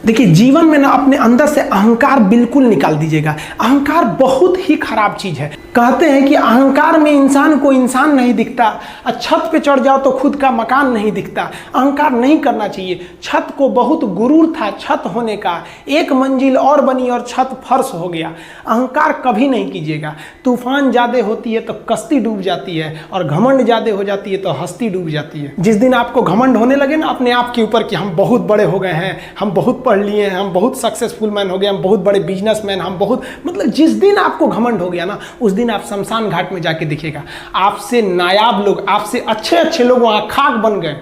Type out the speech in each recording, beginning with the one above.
देखिए, जीवन में ना अपने अंदर से अहंकार बिल्कुल निकाल दीजिएगा। अहंकार बहुत ही खराब चीज है। कहते हैं कि अहंकार में इंसान को इंसान नहीं दिखता, छत पे चढ़ जाओ तो खुद का मकान नहीं दिखता। अहंकार नहीं करना चाहिए। छत को बहुत गुरूर था छत होने का, एक मंजिल और बनी और छत फर्श हो गया। अहंकार कभी नहीं कीजिएगा। तूफान ज्यादा होती है तो कश्ती डूब जाती है, और घमंड ज्यादा हो जाती है तो हस्ती डूब जाती है। जिस दिन आपको घमंड होने लगे ना अपने आप के ऊपर कि हम बहुत बड़े हो गए हैं, हम बहुत पढ़ लिए हैं, हम बहुत सक्सेसफुल मैन हो गए, हम बहुत बड़े बिजनेसमैन, हम बहुत, मतलब जिस दिन आपको घमंड हो गया ना, उस दिन आप शमशान घाट में जाके देखिएगा, आपसे नायाब लोग, आपसे अच्छे अच्छे लोग वहां खाक बन गए।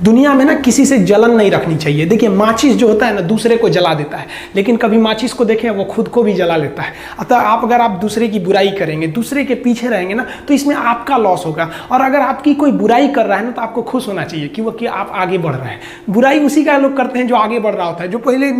दुनिया में ना किसी से जलन नहीं रखनी चाहिए। देखिए, माचिस जो होता है ना दूसरे को जला देता है, लेकिन कभी माचिस को देखें वो खुद को भी जला लेता है। अतः अगर आप दूसरे की बुराई करेंगे, दूसरे के पीछे रहेंगे ना, तो इसमें आपका लॉस होगा। और अगर आपकी कोई बुराई कर रहा है ना, तो आपको खुश होना चाहिए कि आप आगे बढ़ रहे हैं। बुराई उसी का लोग करते हैं जो आगे बढ़ रहा होता है। जो पहले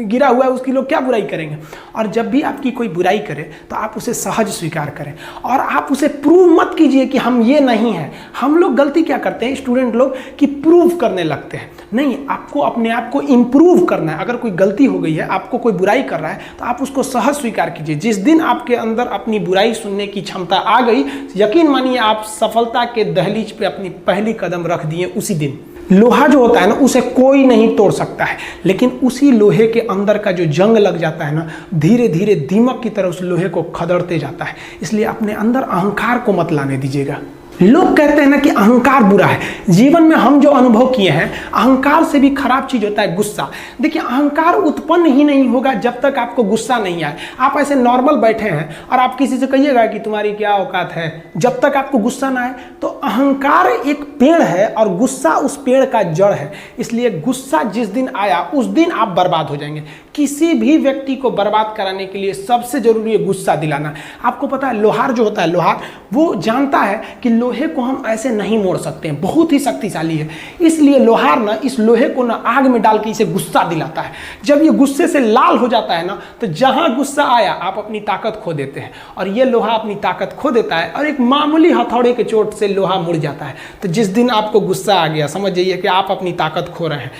गिरा हुआ है उसकी लोग क्या बुराई करेंगे। और जब भी आपकी कोई बुराई करे तो आप उसे सहज स्वीकार करें, और आप उसे प्रूव मत कीजिए कि हम ये नहीं हैं। हम लोग गलती क्या करते हैं स्टूडेंट लोग, कि प्रूव करने लगते हैं। नहीं, आपको अपने आप को इंप्रूव करना है। अगर कोई गलती हो गई है, आपको कोई बुराई कर रहा है, तो आप उसको सहज स्वीकार कीजिए। जिस दिन आपके अंदर अपनी बुराई सुनने की क्षमता आ गई, यकीन मानिए आप सफलता के दहलीज पे अपनी पहली कदम रख दिए उसी दिन। लोहा जो होता है ना, उसे कोई नहीं तोड़ सकता है, लेकिन उसी लोहे के अंदर का जो जंग लग जाता है ना, धीरे धीरे दीमक की तरह उस लोहे को खदड़ते जाता है। इसलिए अपने अंदर अहंकार को मत लाने दीजिएगा। लोग कहते हैं ना कि अहंकार बुरा है। जीवन में हम जो अनुभव किए हैं, अहंकार से भी खराब चीज होता है गुस्सा। देखिए, अहंकार उत्पन्न ही नहीं होगा जब तक आपको गुस्सा नहीं आए। आप ऐसे नॉर्मल बैठे हैं और आप किसी से कहिएगा कि तुम्हारी क्या औकात है, जब तक आपको गुस्सा ना आए। तो अहंकार एक पेड़ है और गुस्सा उस पेड़ का जड़ है। इसलिए गुस्सा जिस दिन आया उस दिन आप बर्बाद हो जाएंगे। किसी भी व्यक्ति को बर्बाद कराने के लिए सबसे जरूरी है गुस्सा दिलाना। आपको पता है, लोहार जो होता है, लोहार वो जानता है कि लोहे को हम ऐसे नहीं मोड़ सकते हैं, बहुत ही शक्तिशाली है। इसलिए लोहार ना इस लोहे को ना आग में डाल के इसे गुस्सा दिलाता है। जब ये गुस्से से लाल हो जाता है ना, तो जहां गुस्सा आया आप अपनी ताकत खो देते हैं, और ये लोहा अपनी ताकत खो देता है, और एक मामूली हथौड़े के चोट से लोहा मुड़ जाता है। तो जिस दिन आपको गुस्सा आ गया, समझ जाइए कि आप अपनी ताकत खो रहे हैं।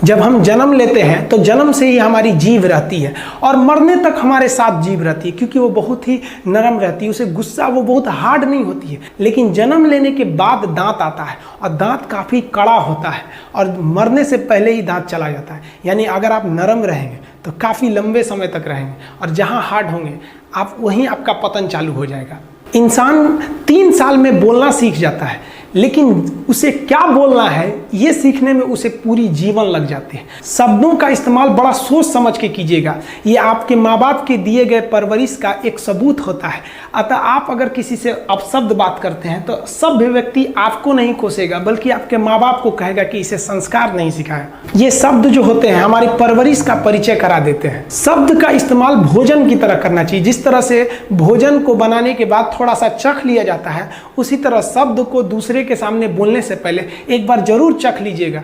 जब हम जन्म लेते हैं तो जन्म से ही हमारी जीभ रहती है, और मरने तक हमारे साथ जीभ रहती है, क्योंकि वो बहुत ही नरम रहती है। उसे गुस्सा वो बहुत हार्ड नहीं होती है। लेकिन जन्म लेने के बाद दांत आता है, और दांत काफ़ी कड़ा होता है, और मरने से पहले ही दांत चला जाता है। यानी अगर आप नरम रहेंगे तो काफ़ी लंबे समय तक रहेंगे, और जहाँ हार्ड होंगे आप वहीं आपका पतन चालू हो जाएगा। इंसान 3 साल में बोलना सीख जाता है, लेकिन उसे क्या बोलना है ये सीखने में उसे पूरी जीवन लग जाती है। शब्दों का इस्तेमाल बड़ा सोच समझ के कीजिएगा। ये आपके माँ बाप के दिए गए परवरिश का एक सबूत होता है। अतः आप अगर किसी से अपशब्द बात करते हैं तो सभ्य व्यक्ति आपको नहीं कोसेगा, बल्कि आपके माँ बाप को कहेगा कि इसे संस्कार नहीं सिखाया। ये शब्द जो होते हैं हमारी परवरिश का परिचय करा देते हैं। शब्द का इस्तेमाल भोजन की तरह करना चाहिए। जिस तरह से भोजन को बनाने के बाद थोड़ा सा चख लिया जाता है, उसी तरह शब्द को दूसरे के सामने बोलने से पहले एक बार जरूर चख लीजिएगा।